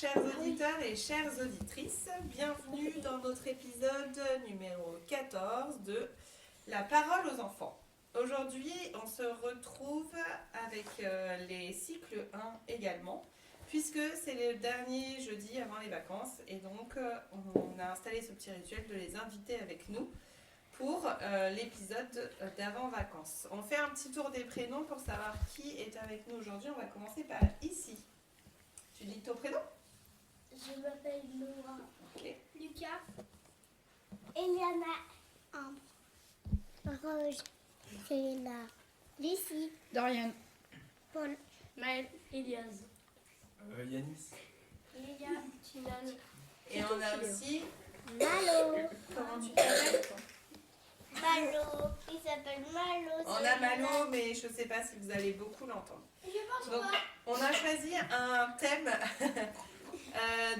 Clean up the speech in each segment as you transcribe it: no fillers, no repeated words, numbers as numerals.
chers auditeurs et chères auditrices, bienvenue dans notre épisode numéro 14 de La parole aux enfants. Aujourd'hui, on se retrouve avec les cycles 1 également, puisque c'est le dernier jeudi avant les vacances, et donc on a installé ce petit rituel de les inviter avec nous pour l'épisode d'avant vacances. On fait un petit tour des prénoms pour savoir qui est avec nous aujourd'hui. On va commencer par ici. Tu dis ton prénom? Je m'appelle Laura. Ok. Lucas. Eliana. Ambre. Rose. Céline. Lucie. Dorian. Paul. Maël. Elias. Yanis. Léa. Tinan. Et on a aussi... Malo. Comment tu t'appelles? Malo. Il s'appelle Malo. On a Malo, mais je ne sais pas si vous allez beaucoup l'entendre. Je pense Donc, pas. on a choisi un thème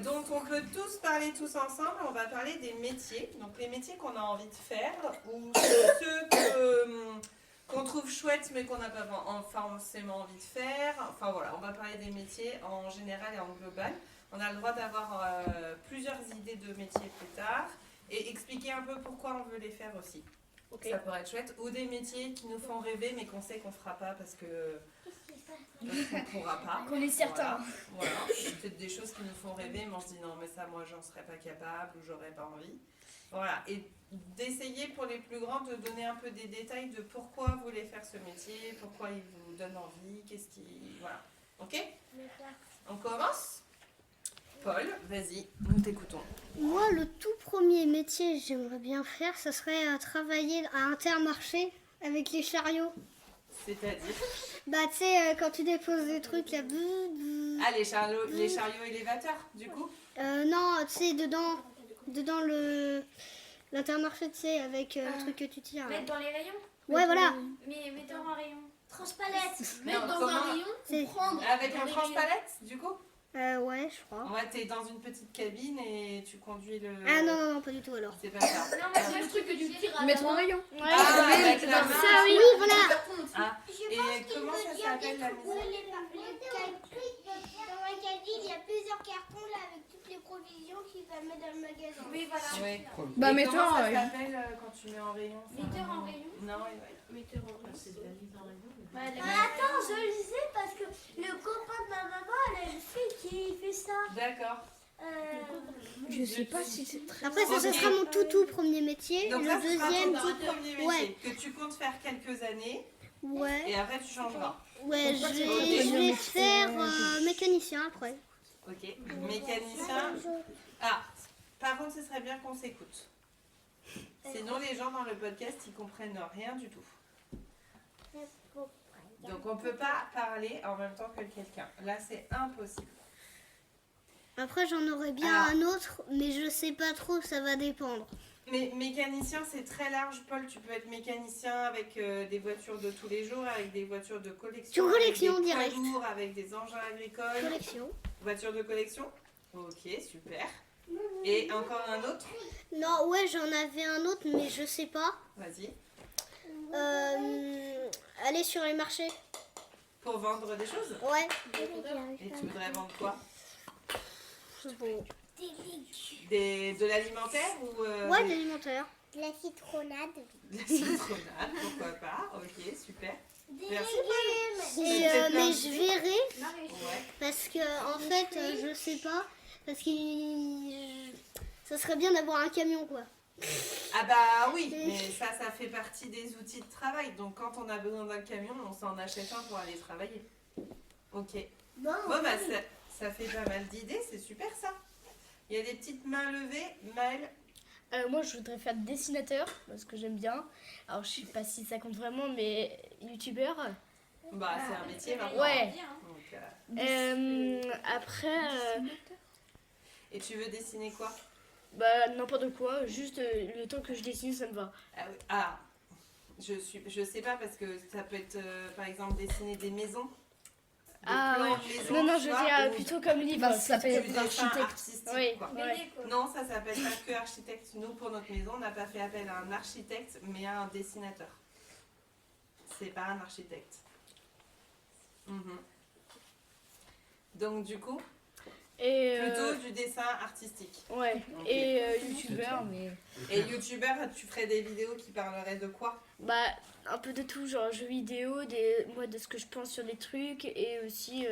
dont on peut tous parler tous ensemble. On va parler des métiers. Donc, les métiers qu'on a envie de faire ou ceux qu'on trouve chouettes mais qu'on n'a pas forcément envie de faire. Enfin, voilà, on va parler des métiers en général et en global. On a le droit d'avoir plusieurs idées de métiers plus tard et expliquer un peu pourquoi on veut les faire aussi. Ok. Ça pourrait être chouette. Ou des métiers qui nous font rêver mais qu'on sait qu'on ne fera pas parce qu'on ne pourra pas. Qu'on est certain. Voilà. Peut-être des choses qui nous font rêver mais on se dit non mais ça moi j'en serais pas capable ou j'aurais pas envie. Voilà. Et d'essayer pour les plus grands de donner un peu des détails de pourquoi vous voulez faire ce métier, pourquoi il vous donne envie, qu'est-ce qui... Voilà. Ok? On commence? Paul, vas-y, nous t'écoutons. Moi, le tout premier métier que j'aimerais bien faire, ce serait travailler à Intermarché avec les chariots. C'est-à-dire? Bah, tu sais, quand tu déposes des trucs, là... Ah, les chariots élévateurs, du coup? Non, tu sais, dedans l'Intermarché, tu sais, avec le truc que tu tires. là. Mettre dans les rayons. Ouais, voilà. Mais mettez en rayon. Transpalette. Mettre dans un rayon. C'est- Avec un transpalette, du coup? Ouais, je crois. Ouais, t'es dans une petite cabine et tu conduis le... Ah non, pas du tout alors. C'est pas ça. Non, mais c'est le truc que tu tires à Mettre en rayon. Ah, avec la main. Ça, oui, voilà. Ah, Je et pense qu'il comment veut ça dire s'appelle des la trucs maison? Dans ma cabine, il y a plusieurs cartons là avec toutes les provisions qu'il va mettre dans le magasin. Oui, voilà. Ouais. Bah, Et mets-toi comment en ça rayon. s'appelle quand tu mets en rayon ça? Metteur en rayon. Non, ouais. Metteur en rayon. C'est de la mise en rayon. Attends, je le sais parce que le copain de ma maman, elle a une fille qui fait ça. D'accord. Je sais pas si c'est très... Après, ça, ce Ok. sera mon tout premier métier. Donc Le ça, ce sera deuxième, ton tout premier métier Ouais. que tu comptes faire quelques années ouais, et après tu changeras. ouais, Ok. je vais faire mécanicien après. Ok. Mécanicien. Ah, par contre, ce serait bien qu'on s'écoute. Sinon, les gens dans le podcast, ils comprennent rien du tout. Donc, on peut pas parler en même temps que quelqu'un. Là, c'est impossible. Après, j'en aurais bien Alors. un autre, mais je sais pas trop, ça va dépendre. Mais mécanicien, c'est très large, Paul. Tu peux être mécanicien avec des voitures de tous les jours, avec des voitures de collection, Sur collection, avec des poids direct. lourds, avec des engins agricoles. Collection. Voiture de collection. Ok, super. Et encore un autre. Non, ouais, j'en avais un autre, mais je sais pas. Vas-y. Aller sur les marchés. Pour vendre des choses. Ouais. Et tu voudrais vendre quoi? Bon. De l'alimentaire ou Ouais, de l'alimentaire. De la citronnade. de la citronnade, pourquoi pas. Ok, super. Des Merci, légumes. Et, mais je verrai Ouais. parce que en fait, je sais pas parce que ça serait bien d'avoir un camion quoi. Ah bah oui, mais ça fait partie des outils de travail. Donc quand on a besoin d'un camion, on s'en achète un pour aller travailler. Ok. Bon, Bon bah ça fait pas mal d'idées, c'est super ça. Il y a des petites mains levées. Maëlle? Moi, je voudrais faire dessinateur, parce que j'aime bien. Alors, je sais pas si ça compte vraiment, mais youtubeur. Bah c'est un métier maintenant. Ouais. Donc, Après, et tu veux dessiner quoi? bah, n'importe quoi. Juste le temps que je dessine, ça me va. Ah, oui. Ah, je sais pas parce que ça peut être par exemple dessiner des maisons. Des plans de maisons, Non, tu je vois, dirais ou plutôt comme livre. Bah, du ça s'appelle dessin architecte. artistique, Oui. quoi. Ouais. Non, ça s'appelle pas que architecte. Nous, pour notre maison, on n'a pas fait appel à un architecte, mais à un dessinateur. C'est pas un architecte. Mhm. Donc, du coup, Et Plutôt du dessin artistique. ouais. Ok. Et youtubeur, mais Et youtubeur, tu ferais des vidéos qui parleraient de quoi? bah un peu de tout, genre jeux vidéo, moi de ce que je pense sur des trucs et aussi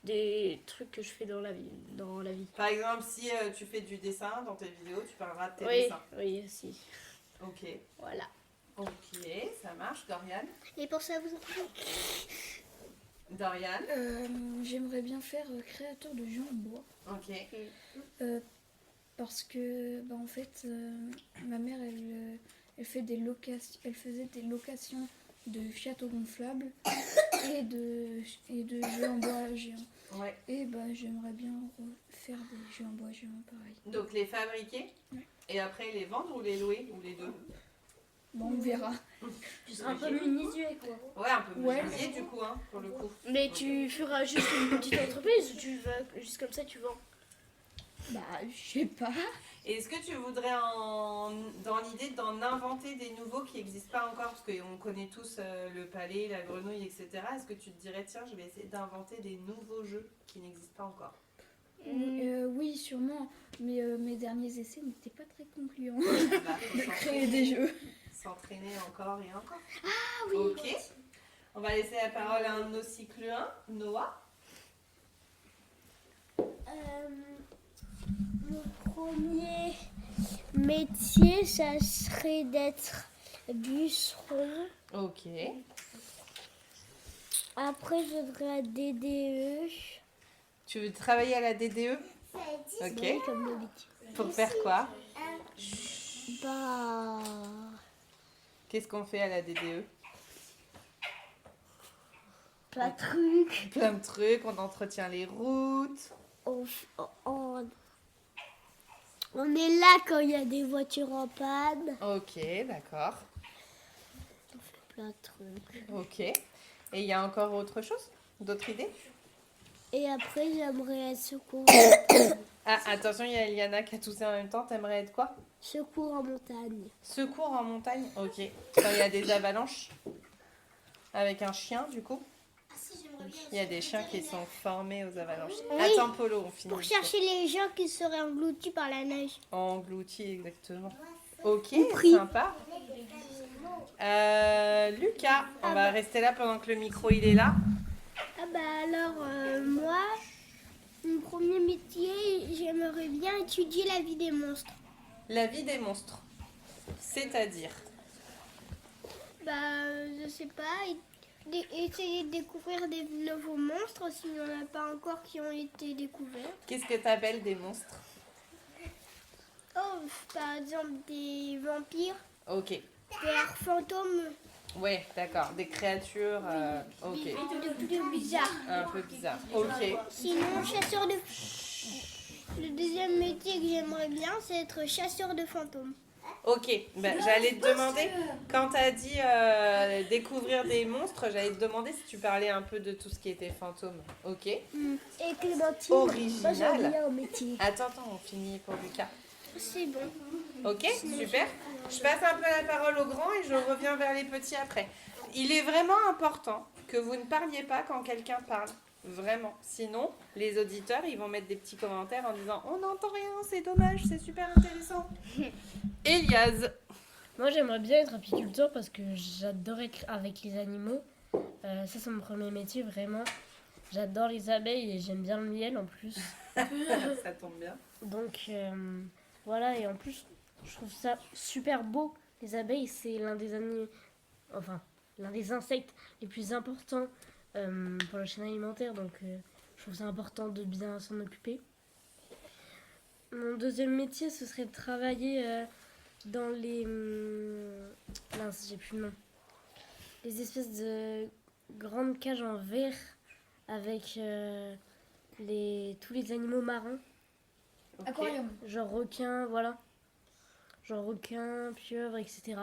des trucs que je fais dans la vie. Par exemple, si tu fais du dessin dans tes vidéos, tu parleras de tes Oui, dessins. oui aussi. Ok. Voilà. Ok, ça marche. Dorian? Et pour ça, vous Dorian? J'aimerais bien faire créateur de jeux en bois. Ok. Parce que en fait ma mère elle faisait des locations de châteaux gonflables et de jeux en bois géants. Ouais. Et j'aimerais bien faire des jeux en bois géants pareil. Donc les fabriquer Ouais. et après les vendre ou les louer ou les deux? Bon, on verra. Tu seras un peu menuisier quoi. Ouais, un peu Ouais. menuisier du coup, hein, pour le coup. Mais tu feras juste une petite entreprise ou tu vas juste comme ça tu vends? Je sais pas. Et est-ce que tu voudrais, dans l'idée d'en inventer des nouveaux qui n'existent pas encore, parce qu'on connaît tous le palais, la grenouille, etc. Est-ce que tu te dirais, tiens, je vais essayer d'inventer des nouveaux jeux qui n'existent pas encore? Oui, sûrement. Mais mes derniers essais n'étaient pas très concluants. Bah, faut De créer des jeux. s'entraîner encore et encore. Ah oui. Ok. On va laisser la parole à un de nos cycluens, Noah. Mon premier métier, ça serait d'être bûcheron. Ok. Après, je voudrais être DDE. Tu veux travailler à la DDE? Ok. Comme le dit. Pour faire quoi? Bah, Qu'est-ce qu'on fait à la DDE? plein de trucs. Plein de trucs, on entretient les routes. On est là quand il y a des voitures en panne. Ok, d'accord. Plein de trucs. Ok. Et il y a encore autre chose? D'autres idées? Et après, j'aimerais être secours. Ah, attention, il y a Eliana qui a toussé en même temps. T'aimerais être quoi? Secours en montagne. Secours en montagne? Ok. Quand il y a des avalanches? Avec un chien, du coup? Il y a des chiens qui sont formés aux avalanches. Oui. Attends, Polo, on finit. Pour chercher les gens qui seraient engloutis par la neige. Englouti, exactement. Ok, pris. sympa. Lucas, on va rester là pendant que le micro il est là. Ah bah alors, moi, mon premier métier, j'aimerais bien étudier la vie des monstres. La vie des monstres. C'est-à-dire? Je sais pas, essayer de découvrir des nouveaux monstres s'il n'y en a pas encore qui ont été découverts. Qu'est-ce que t'appelles des monstres? Oh, par exemple des vampires, Ok. des fantômes, Ouais, d'accord. Des créatures. Ok. de bizarres. Un peu bizarre. Ok. Sinon, chasseur de... Le deuxième métier que j'aimerais bien, c'est être chasseur de fantômes. Ok. Ben, j'allais te demander, quand t'as dit découvrir des monstres, j'allais te demander si tu parlais un peu de tout ce qui était fantôme. Ok. Et Clémentine, Original. moi j'aimerais bien un métier. Attends, on finit pour Lucas. C'est bon. Ok, super. Je passe un peu la parole aux grands et je reviens vers les petits après. Il est vraiment important que vous ne parliez pas quand quelqu'un parle. Vraiment. Sinon, les auditeurs, ils vont mettre des petits commentaires en disant « On n'entend rien, c'est dommage, c'est super intéressant. » Elias. Moi, j'aimerais bien être apiculteur parce que j'adore être avec les animaux. Ça, c'est mon premier métier, vraiment. J'adore les abeilles et j'aime bien le miel en plus. Ça tombe bien. Donc, voilà. Et en plus, je trouve ça super beau. Les abeilles, c'est l'un des insectes les plus importants pour la chaîne alimentaire. Donc, je trouve ça important de bien s'en occuper. Mon deuxième métier, ce serait de travailler dans les... mince, j'ai plus le nom. Les espèces de grandes cages en verre avec tous les animaux marins. Ok. Aquarium. Genre requins, voilà. Genre requins, pieuvres, etc.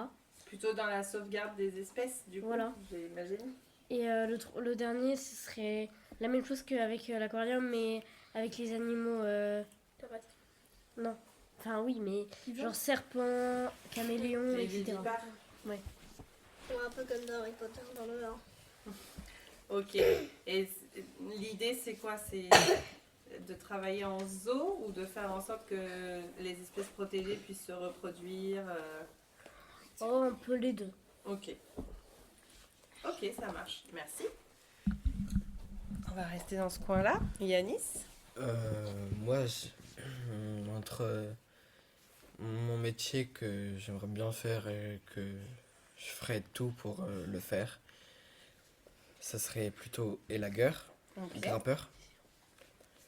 Plutôt dans la sauvegarde des espèces, du coup, Voilà. j'imagine. Et le dernier, ce serait la même chose qu'avec l'aquarium, mais avec les animaux... Non. Enfin oui, mais genre serpents, caméléons, Les etc. vivipares. Un peu comme dans Harry Potter dans le 1. Ok. Et l'idée, c'est quoi? C'est de travailler en zoo ou de faire en sorte que les espèces protégées puissent se reproduire Oh, un peu les deux. Ok. Ok, ça marche. Merci. On va rester dans ce coin-là. Yanis? Moi, entre mon métier que j'aimerais bien faire et que je ferais tout pour le faire, ça serait plutôt élagueur, Ok. grimpeur,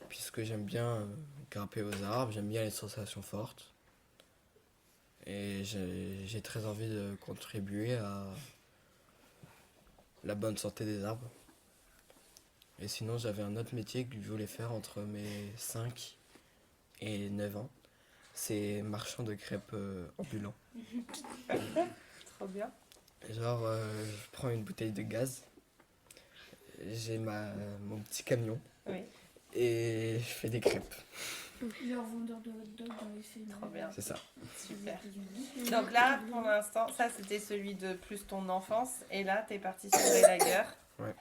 puisque j'aime bien grimper aux arbres, j'aime bien les sensations fortes. Et j'ai très envie de contribuer à la bonne santé des arbres. Et sinon, j'avais un autre métier que je voulais faire entre mes 5 et 9 ans. C'est marchand de crêpes ambulant. Trop bien. Genre, je prends une bouteille de gaz, j'ai mon petit camion Oui. et je fais des crêpes. Leur vendeur de hot dog dans les films. Trop bien. C'est ça. Super. Donc là, pour l'instant, ça c'était celui de plus ton enfance. Et là, t'es parti sur élagueur. Ouais.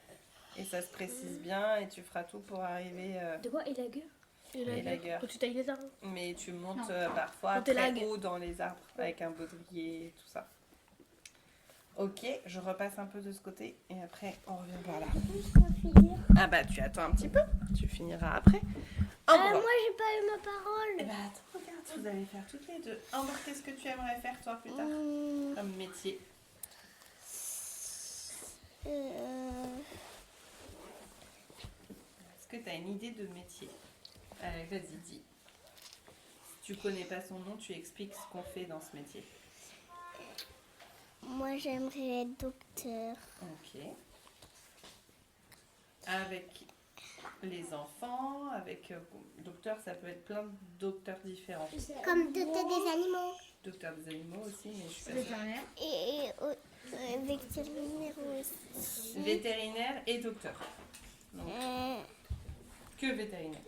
Et ça se précise bien et tu feras tout pour arriver De quoi élagueur? élagueur. Quand tu tailles les arbres. Mais tu montes parfois Quand très t'élagues. haut dans les arbres avec un baudrier et tout ça. Ok, je repasse un peu de ce côté et après on revient par là. Ah bah tu attends un petit peu, tu finiras après. Ambre. Moi, j'ai pas eu ma parole. Eh bah attends, regarde, vous allez faire toutes les deux. Ambre, qu'est-ce que tu aimerais faire toi plus tard comme métier? Est-ce que tu as une idée de métier? Allez, vas-y, dis. Si tu connais pas son nom, tu expliques ce qu'on fait dans ce métier. Moi, j'aimerais être docteur. Ok. Avec les enfants, avec docteur, ça peut être plein de docteurs différents. Comme docteur des animaux. Docteur des animaux aussi, mais je suis pas sûre. Et vétérinaire aussi. Vétérinaire et docteur. Donc, que vétérinaire.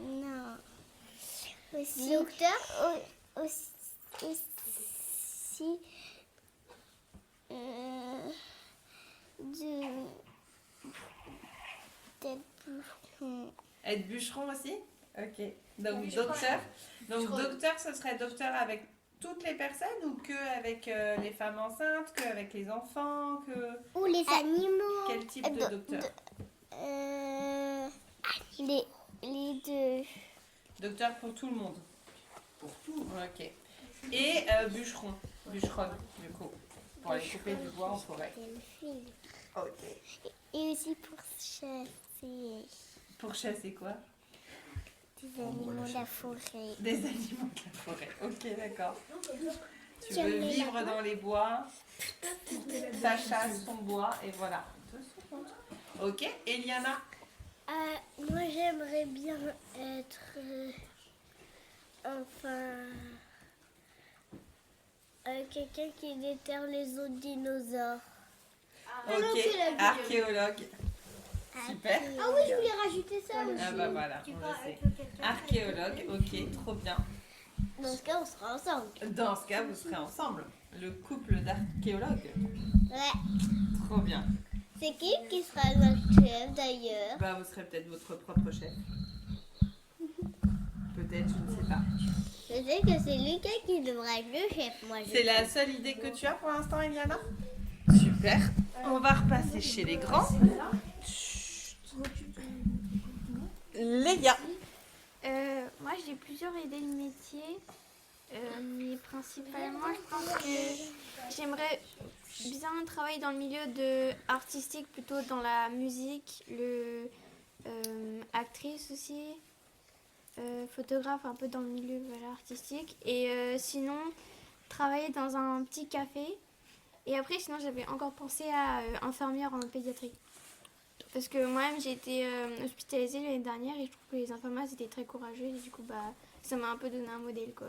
Non. Aussi. Docteur aussi. D'être boucheron. Être bûcheron aussi? Ok. Donc docteur. Donc docteur, ce serait docteur avec toutes les personnes ou que avec les femmes enceintes, que avec les enfants, que Ou les animaux. quel type de docteur? Les deux. Docteur pour tout le monde. Pour tout. Ok. Et bûcheron, bûcheronne du coup, pour aller couper du bois en forêt. Ok. Et aussi pour chasser Pour chasser quoi? des animaux de la forêt. Des animaux de la forêt. Ok, d'accord. Tu J'aime veux les vivre lapins. dans les bois, ta chasse, ton bois, et voilà. Ok, Eliana? Moi, j'aimerais bien être. Quelqu'un qui déterre les autres dinosaures. Ok, archéologue. Super. Ah oui, je voulais rajouter ça aussi. Ah bah voilà, on le sait. Archéologue, ok, trop bien. Dans ce cas, on sera ensemble. Dans ce cas, vous serez ensemble. Le couple d'archéologues. Ouais. Trop bien. C'est qui sera notre chef d'ailleurs? Bah, vous serez peut-être votre propre chef. Peut-être, je ne sais pas. Je sais que c'est Lucas qui devra être le chef. Moi, je C'est la seule idée que tu as pour l'instant, Eliana? Super. On va repasser chez les grands. Chut. Léa. Moi, j'ai plusieurs idées de métier, mais principalement, je pense que j'aimerais bien travailler dans le milieu artistique, plutôt dans la musique, actrice aussi, photographe un peu dans le milieu artistique, et sinon travailler dans un petit café. Et après, sinon, j'avais encore pensé à infirmière en pédiatrie. Parce que moi-même, j'ai été hospitalisée l'année dernière et je trouve que les infirmières étaient très courageuses. Et du coup, ça m'a un peu donné un modèle, quoi.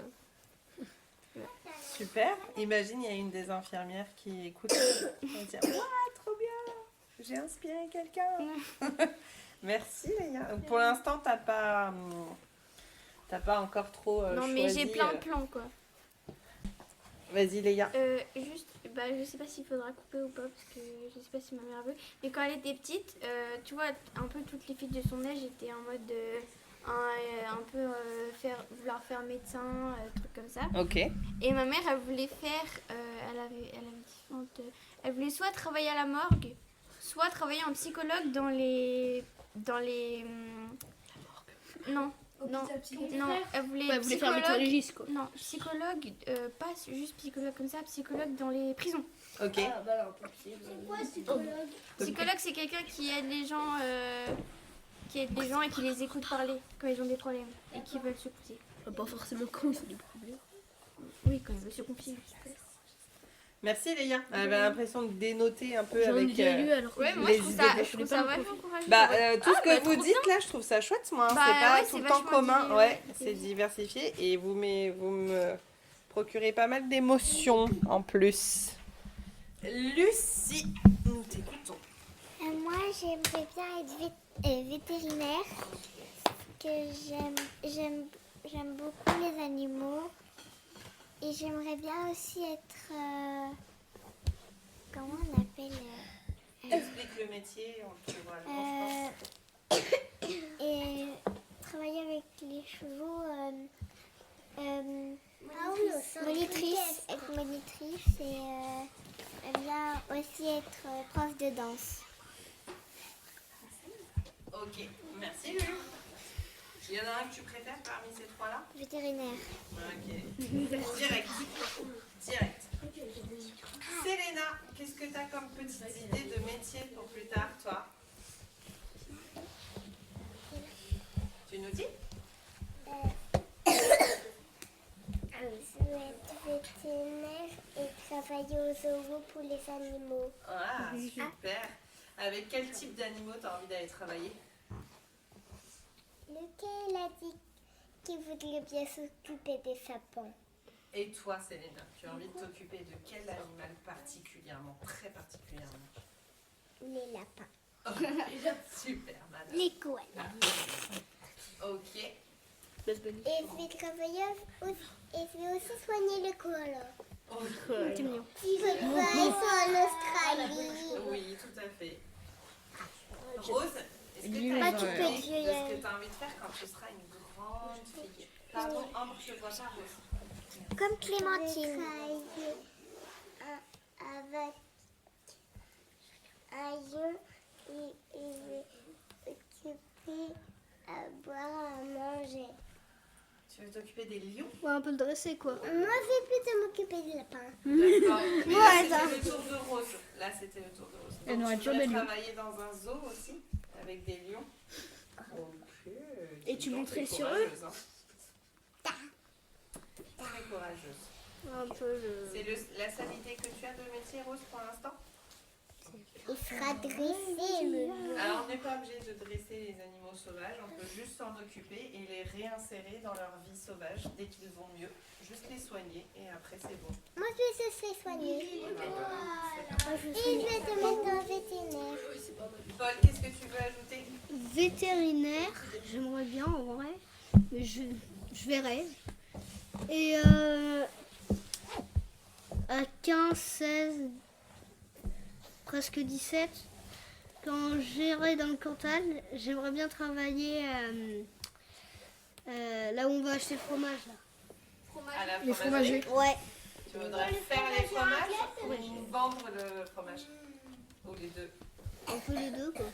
Super. Imagine, il y a une des infirmières qui écoute. Elle va dire, ouais, trop bien. J'ai inspiré quelqu'un. Merci, Léa. Pour l'instant, t'as pas encore trop non, choisi. mais j'ai plein de plans, quoi. Vas-y, Léa. Juste, je sais pas s'il faudra couper ou pas, parce que je sais pas si ma mère veut. Mais quand elle était petite, tu vois, un peu toutes les filles de son âge étaient en mode un peu vouloir faire médecin, trucs comme ça. Ok. Et ma mère, elle voulait faire, elle voulait soit travailler à la morgue, soit travailler en psychologue dans les non, elle voulait Ouais, vous voulez faire psychologue. météorologiste, quoi. Non, psychologue, pas juste psychologue comme ça, psychologue dans les prisons. Ok. Ah, bah non, C'est quoi psychologue? Psychologue, c'est quelqu'un qui aide les gens, et qui les écoute parler quand ils ont des problèmes et qui veulent se confier. Pas forcément quand c'est des problèmes. Oui, quand ils veulent se confier. Merci Léa. Elle avait l'impression de dénoter un peu J'en ai avec. déjà lu alors que Ouais, moi les je trouve idées ça, de- je trouve ça vachement courageux. Bah, tout ce Ah, que bah, vous trop dites là, je trouve ça chouette, moi. Bah, c'est pas ouais, tout c'est le temps vachement commun. dit, Ouais, c'est diversifié et vous me procurez pas mal d'émotions en plus. Lucie, nous t'écoutons. Moi, j'aimerais bien être vétérinaire. Que j'aime beaucoup les animaux. Et j'aimerais bien aussi être... comment on appelle Explique le métier, on peut voir le et travailler avec les chevaux. Monitrice, être monitrice et bien aussi être prof de danse. Ok, merci Lu. Il y en a un que tu préfères parmi ces trois-là? Vétérinaire. Ok. Direct. Selena, qu'est-ce que tu as comme petite idée de métier pour plus tard, toi? Tu nous dis? Je veux être vétérinaire et travailler au zoo pour les animaux. Ah, super. Avec quel type d'animaux tu as envie d'aller travailler? Lequel a dit qu'il voudrait bien s'occuper des sapins? Et toi, Selena, tu as envie de t'occuper de quel animal particulièrement, très particulièrement? Les lapins. Super, madame. Les koalas. Ok. Et je vais travailler et je vais aussi soigner les koalas. Ok. Ils sont en Australie. Oui, tout à fait. Rose, est-ce que Bah, tu as tu peux idée dire, de ce que tu as envie de faire quand tu seras une grande fille? Pardon, Ambre, je te vois pas, Rose. Comme Clémentine. Avec un lion et je vais occuper à boire, à manger. Tu veux t'occuper des lions? Ouais, un peu le dresser, quoi. Moi, je vais plutôt m'occuper des lapins. D'accord. Mais Ouais, là, ça. c'était le tour de Rose. Là, c'était le tour de Rose. La Donc, nourriture tu des voudrais lions. travailler dans un zoo aussi, avec des lions. Ok. Et Dis tu donc, monterais t'es sur eux? courageuse, hein. Très courageuse. Un peu le... C'est la seule idée que tu as de métier, Rose, pour l'instant? Il sera dressé, le lion. Alors, on n'est pas obligé de dresser les animaux sauvages, on peut juste s'en occuper et les réinsérer dans leur vie sauvage dès qu'ils vont mieux. Juste les soigner et après c'est bon. Moi, je vais se soigner. Et je vais te mettre en vétérinaire. Paul, qu'est-ce que tu veux ajouter? Vétérinaire, j'aimerais bien en vrai, mais je verrai. Et à 15, 16, presque 17, quand j'irai dans le Cantal, j'aimerais bien travailler là où on va acheter le fromage. Là. À la Les fromagerie. fromagers. Ouais. Tu voudrais faire les fromages ou vendre le fromage? Ou les deux? Un peu les deux quoi.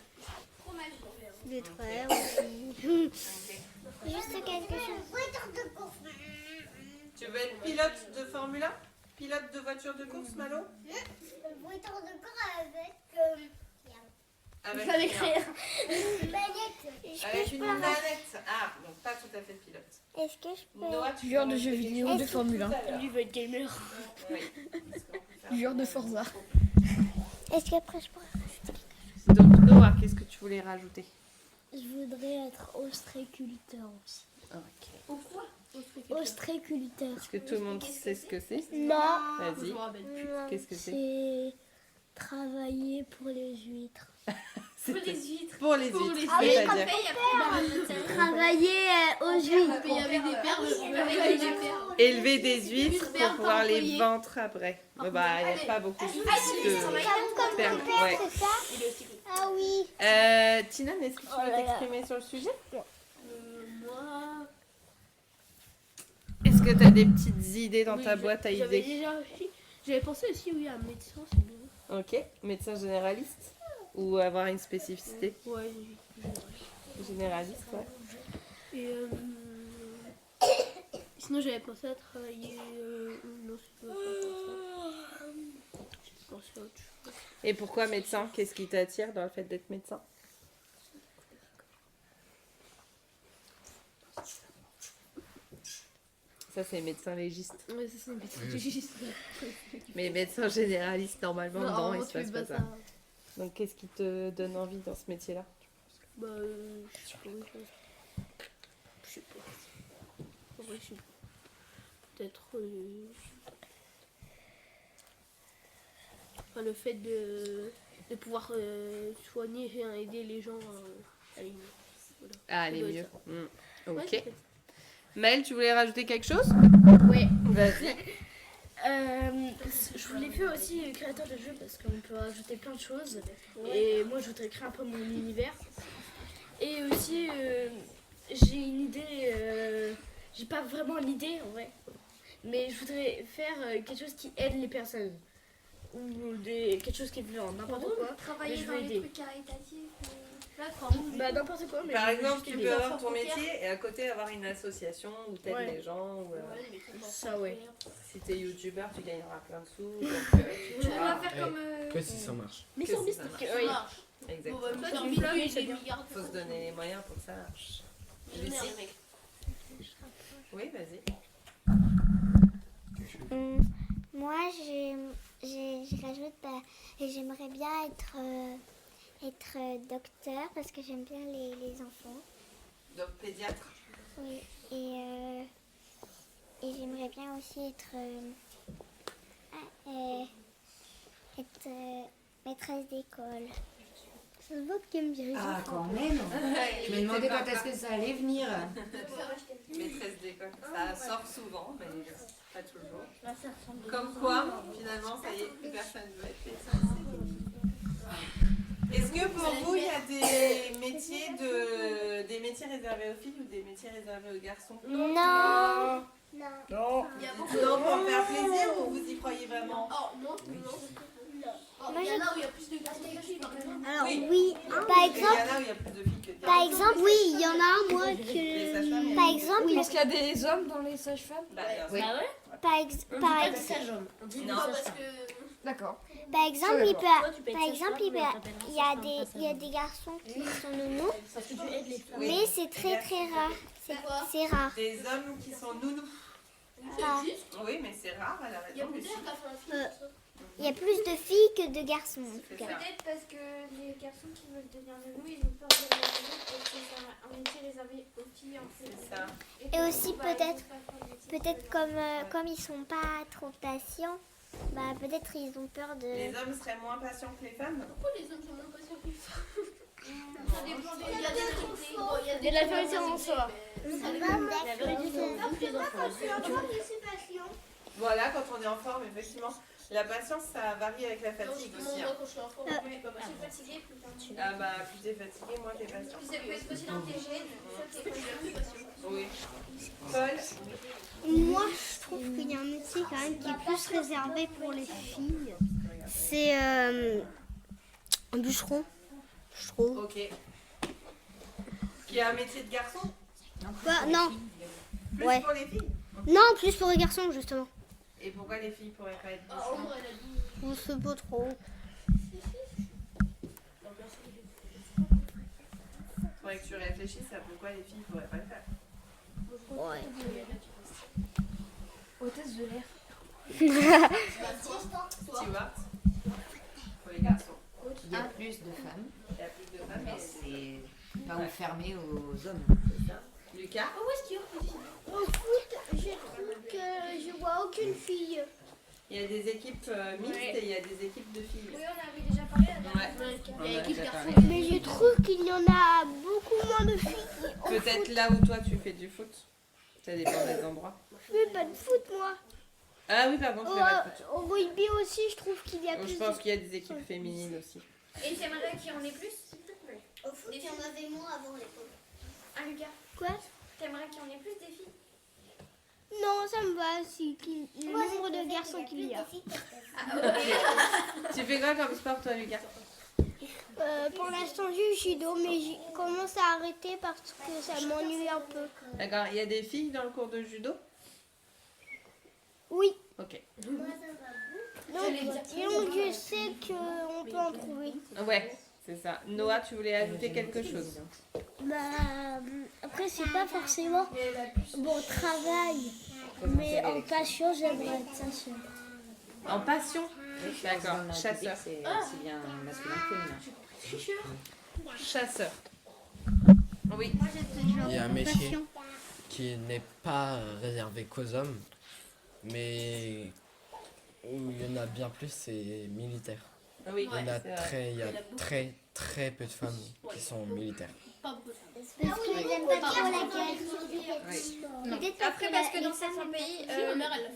Les traits aussi. Ok. Juste quelque chose. Tu veux être pilote de Formule 1? Pilote de voiture de course, Malo? Bruitant de corps avec Avec une manette. Avec une manette. Ah, donc pas tout à fait pilote. Est-ce que je peux... Noah, tu Joueur veux de jeux rajouter vidéo quelque de chose Formule 1. tout à l'heure? Lui veut être gamer. Oui. Joueur de Forza. Est-ce qu'après je pourrais... Donc Noah, qu'est-ce que tu voulais rajouter? Je voudrais être ostréiculteur aussi. Ok. Ostréiculteur. Est-ce que tout le monde sait ce que c'est? Non. Vas-y. Non. Qu'est-ce que c'est? C'est travailler pour les huîtres. Pour les huîtres. Pour les huîtres. Ah oui, C'est-à-dire Travailler aux huîtres. élever des huîtres pour pouvoir les vendre après. Bah, il n'y a pas beaucoup de termes. Ouais. C'est ça? Ah oui. Tina, est-ce que tu veux t'exprimer sur le sujet? que tu as des petites idées dans ta boîte à J'avais idées? déjà réfléchi. J'avais pensé aussi, oui, à un médecin, c'est bien. Ok, médecin généraliste ou avoir une spécificité? Ouais, Généraliste, ouais. et sinon, j'avais pensé à travailler. Non, c'est pas ça. J'ai pensé à autre chose. Et pourquoi médecin? Qu'est-ce qui t'attire dans le fait d'être médecin? Ça, c'est médecin légiste. Ouais, c'est ça, mais Mais médecin généraliste, normalement, non, il se passe pas ça. ça. Donc, qu'est-ce qui te donne envie dans ce métier-là? Bah, je sais pas. Je sais pas. En vrai, je sais pas. Peut-être. Enfin, le fait de pouvoir soigner et aider les gens à aller mieux. Voilà. Ah, aller Ça doit mieux. être ça. Ok. Ouais, peut-être. Mel, tu voulais rajouter quelque chose? Ouais. Vas-y. Je voulais faire aussi créateur de jeux parce qu'on peut rajouter plein de choses. Et moi, je voudrais créer un peu mon univers. Et aussi, j'ai une idée. J'ai pas vraiment l'idée en vrai. Mais je voudrais faire quelque chose qui aide les personnes. Ou quelque chose qui est violent, n'importe quoi. Travailler Mais je dans veux les aider. trucs caritatifs. Bah, n'importe quoi. Mais Par je veux exemple, juste tu aider. peux avoir ton métier et à côté avoir une association où t'aides Ouais. les gens. Ou, Ça, ouais. si t'es youtubeur, tu gagneras plein de sous. Donc, On va faire Ouais. comme. Que si ça marche. Mais Que sur si ça mystique. marche. Oui. Exactement. Faire une flamme, c'est bien. Faut se donner les moyens pour que ça marche. Lucie? Oui, vas-y. Moi, je rajoute, j'aimerais bien être docteur parce que j'aime bien les enfants. Donc, pédiatre. Oui. Et j'aimerais bien aussi être maîtresse d'école. C'est votre qui aime bien les Ah, enfants. quand même. Je me demandais quand est-ce que ça allait venir. Maîtresse d'école. Ça sort souvent, mais pas toujours. Comme quoi, finalement, ça y est, plus personne ne veut être médecin. Est-ce que pour vous, il y a des métiers réservés aux filles ou des métiers réservés aux garçons? Non. Non, pour faire plaisir ou vous y croyez vraiment? Moi, Il y en a où il y a plus de garçons que de filles, par exemple. Alors Oui. oui, Il par y exemple, en a où il y a plus de filles que de par garçons. exemple, oui, il y en a un moi Les sages-femmes, il y a par plus de- exemple, Parce qu'il y a des hommes dans les sages-femmes. Bah, bien sûr. Oui. Non, Parce que. D'accord. par exemple, Toi, tu peux par être exemple, sage-femme, mais elle t'appellera il y a sage-femme, il y a des garçons qui sont nounous, Parce que tu aides les femmes. mais c'est très rare. C'est rare. Des hommes qui sont nounous. Ah. Oui, mais c'est rare, elle a Il y a raison. Lucie. peut-être qui a fait un film. Il y a plus de filles que de garçons en tout C'est cas. ça. Peut-être parce que les garçons qui veulent devenir nounous, ils ont peur de devenir nounous parce que c'est un métier réservé aux filles en fait. C'est ça. Et aussi peut-être comme ils sont pas trop patients, bah peut-être ils ont peur de. Les hommes seraient moins patients que les femmes? Pourquoi les hommes sont moins patients que les femmes? Ça dépend des. Il y a des vérités. Bon, il y a des Et la vérité en soi. Ça La vérité, c'est tous les enfants. Voilà, quand on est en forme, effectivement. La patience, ça varie avec la fatigue aussi. Moi, Hein. quand je suis en forme, je suis pas patiente. fatiguée, plus tendu. Ah bah, plus t'es fatigué, moins t'es patient. Puis ça peut être aussi dans tes gènes. Ça, c'est plus patient. Oui. Paul? Moi, je trouve qu'il y a un métier quand même qui est plus réservé pour les filles. C'est un bûcheron, je trouve. Ok. Qui a un métier de garçon? Bah, non, Plus Ouais. pour les filles? non, plus pour les garçons justement. Et pourquoi les filles pourraient pas être En bûcherons? vrai, elle a dit. Je sais pas trop. Faudrait que tu réfléchisses à pourquoi les filles pourraient pas le faire. Ouais. Hôtesse de l'air. Stewart? Pour les garçons. Il y a plus de femmes, Il y a plus de femmes, mais mais c'est pas fermé aux hommes. c'est ça. Lucas? Où est-ce qu'il y a plus de filles? Au foot, je trouve que je vois aucune fille. Il y a des équipes mixtes et il y a des équipes de filles. Oui, on avait déjà parlé la dernière fois. Ouais. Il y a équipe garçon. Mais je trouve qu'il y en a beaucoup moins de filles. Peut-être là où toi tu fais du foot. Ça dépend des endroits. Je fais pas de foot moi. Ah oui, pardon, tu fais pas de foot. Au rugby aussi, je trouve qu'il y a Je plus pense qu'il y a des équipes féminines aussi. Et t'aimerais qu'il y en ait plus? Au foot, il y en avait moins avant l'époque. Ah, Lucas, Quoi? t'aimerais qu'il y en ait plus des filles? Non, enfants, ça me va. Le nombre de garçons qu'il y a. Tu fais quoi comme sport, toi, Lucas? Pour l'instant, j'ai judo, mais je commence à arrêter parce que ça m'ennuie un peu. D'accord, il y a des filles dans le cours de judo? Oui. Ok. Donc je sais qu'on peut en trouver. Ouais, c'est ça. Noah, tu voulais ajouter quelque chose? Après, c'est pas forcément mon travail, mais en passion, j'aimerais être chasseur. En passion? D'accord, chasseur. C'est aussi bien masculin que féminin. Chasseur. Oui. Il y a un métier qui n'est pas réservé qu'aux hommes, mais où il y en a bien plus, c'est militaire. Oui, Il y a c'est vrai. très peu de femmes qui sont militaires. Parce qu'ils n'aiment pas trop la guerre. Peut-être Après, parce que dans certains pays,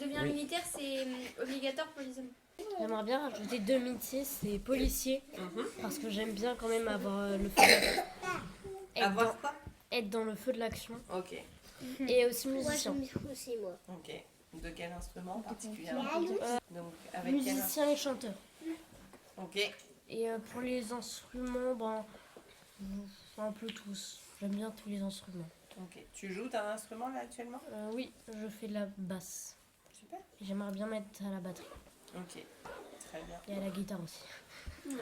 devenir Oui. militaire, c'est obligatoire pour les hommes. J'aimerais bien rajouter 2 métiers, c'est policier, Mhm. parce que j'aime bien quand même avoir le feu être, Avoir dans, quoi? être dans le feu de l'action, Ok, et aussi Moi, musicien. j'aime aussi, moi. ok. De quel instrument particulièrement? Donc, avec quel Musicien et chanteur. Ok. Et pour les instruments, un peu tous. J'aime bien tous les instruments. Ok. Tu joues d'un instrument là actuellement? Oui, je fais de la basse. Super. Et j'aimerais bien mettre à la batterie. Ok. Très bien. Et à la guitare aussi. Ok.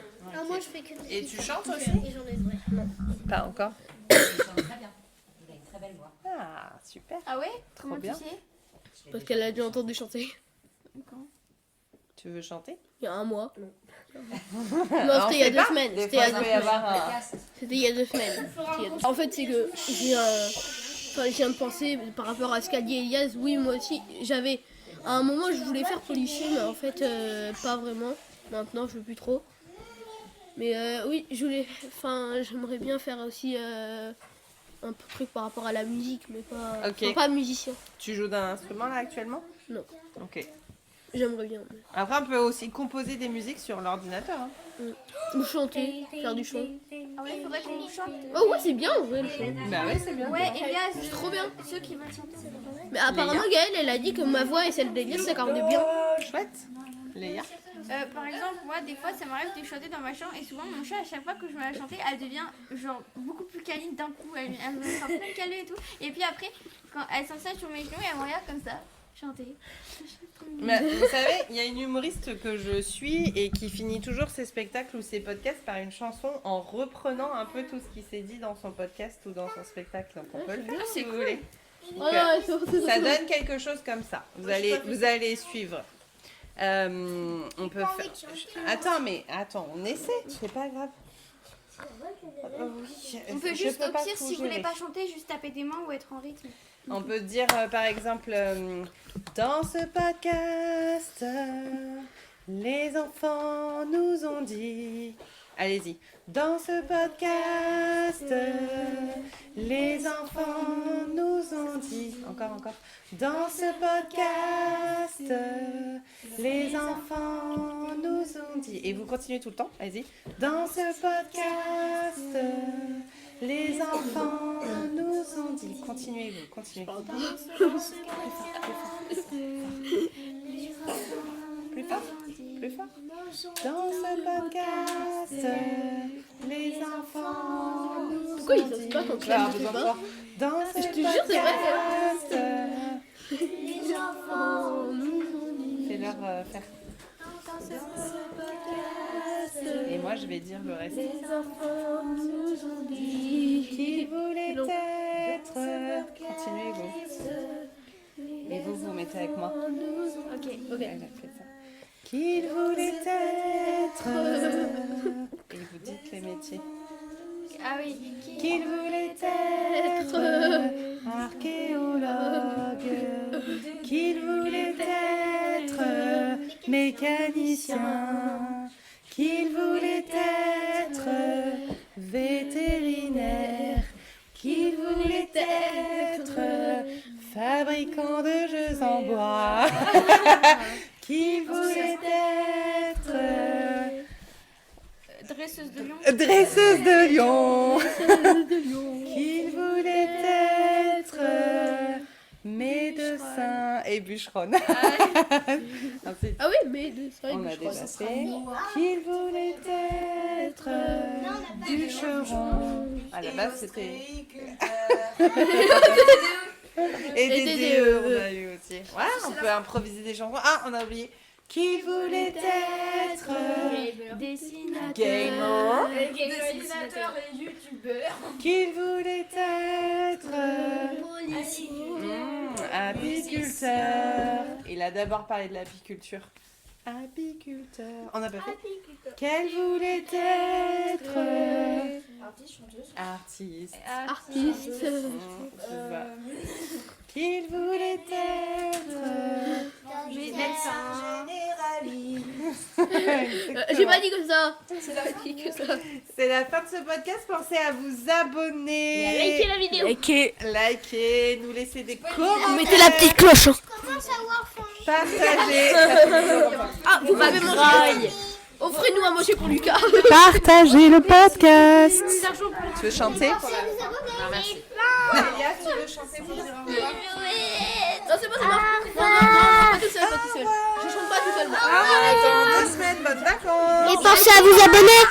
Moi, je fais que des Et tu chantes aussi? Et j'en ai vrai. Pas encore. Il chante très bien. Il a une très belle voix. Ah, super. Ah ouais? Trop Comment bien. tu sais? Parce qu'elle a dû entendre chanter Tu veux chanter? il y a un mois. Non, On c'était il y a sait 2 pas. semaines. Des C'était il y fois, a il 2 peut y semaines. avoir un... C'était il y a 2 semaines. En fait, c'est que j'ai je viens de penser par rapport à ce qu'a dit Elias. Oui, moi aussi, j'avais. À un moment, je voulais faire policier, mais en fait, pas vraiment. Maintenant, je veux plus trop. Mais oui, j'aimerais bien faire aussi un truc par rapport à la musique, mais pas. Ok. Enfin, pas musicien. Tu joues d'un instrument là actuellement? Non. Ok. J'aimerais bien. Après, on peut aussi composer des musiques sur l'ordinateur. Hein. Ou chanter, faire du chant. Ah ouais, faudrait qu'on chante. Oh ouais, c'est bien en vrai le chant. Bah ouais, c'est bien. Ouais, Elias, C'est trop bien. ceux qui veulent chanter, c'est bon. Mais apparemment, Gaëlle, elle a dit que ma voix et celle d'Elias s'accordent bien. Chouette. Léa? Par exemple, moi, des fois, ça m'arrive de chanter dans ma chambre et souvent, mon chat, à chaque fois que je me la chanter, elle devient genre beaucoup plus câline d'un coup. Elle me sent plein de câlin et tout. Et puis après, quand elle s'installe sur mes genoux, elle me regarde comme ça, chanter. Mais, vous savez, il y a une humoriste que je suis et qui finit toujours ses spectacles ou ses podcasts par une chanson en reprenant un peu tout ce qui s'est dit dans son podcast ou dans son spectacle. Donc on peut le faire si vous voulez. Donc, ça donne quelque chose comme ça. Vous allez suivre. On peut faire. Attends, on essaie. C'est pas grave. Oui, On peut je juste, peux au pas pire, tout si vous gérer. voulez pas chanter, juste taper des mains ou être en rythme. On peut dire par exemple dans ce podcast, les enfants nous ont dit. Allez-y. Dans ce podcast, les enfants nous ont dit. Encore. Dans ce podcast, les enfants nous ont dit. Et vous continuez tout le temps. Allez-y. Dans ce podcast, les enfants nous ont dit. Continuez. Plus fort. Dans ce podcast, les enfants nous ont dit. Pourquoi ils savent pas quand tu as besoin de fort. Dans ce Je te jure, c'est vrai. podcast, les enfants nous ont dit. Fais-leur faire. Et moi, je vais dire le reste. Les enfants nous ont dit qu'ils voulaient être. Continuez, vous. Et vous mettez avec moi. Ok. Elle a fait ça. Qu'ils voulaient être. Et vous dites les métiers. Ah oui. Qu'il voulait être archéologue, qu'il voulait être mécanicien, qu'il voulait être vétérinaire, qu'il voulait être fabricant de jeux en bois, qu'il voulait être Dresseuse de lion. dresseuse de lion, qu'il voulait être médecin. Et et bûcheronne. Ensuite, Ah oui, mais c'est vrai on a que je déjà crois. fait qu'il voulait être bûcheron. À la base, c'était. Et des DE, on a eu aussi. Ouais, on peut improviser des chansons. Ah, on a oublié. Qu'il voulait être Dessinateur. gamer. Dessinateur et youtubeur. Qu'il voulait être apiculteur. Il a d'abord parlé de l'apiculture. Apiculteur. On n'a pas fait. Qu'elle voulait être artiste. Artiste. Qu'il voulait être Médecin. J'ai pas dit comme ça. C'est pas dit que ça. C'est la fin de ce podcast. Pensez à vous abonner. Et à liker la vidéo. Likez, nous laisser des commentaires. Mettez la petite cloche. Partagez. Ah, vous m'avez mangé. Offrez-nous à manger pour Lucas. Partagez le podcast. Tu veux chanter? Merci. Elia, tu veux chanter pour dire au revoir? Non, c'est bon, c'est bon. Non, pas tout seul, pas tout seul. Je chante pas tout seul. Moi. Ah, dans 2 semaines, bonnes vacances. Et pensez à vous abonner.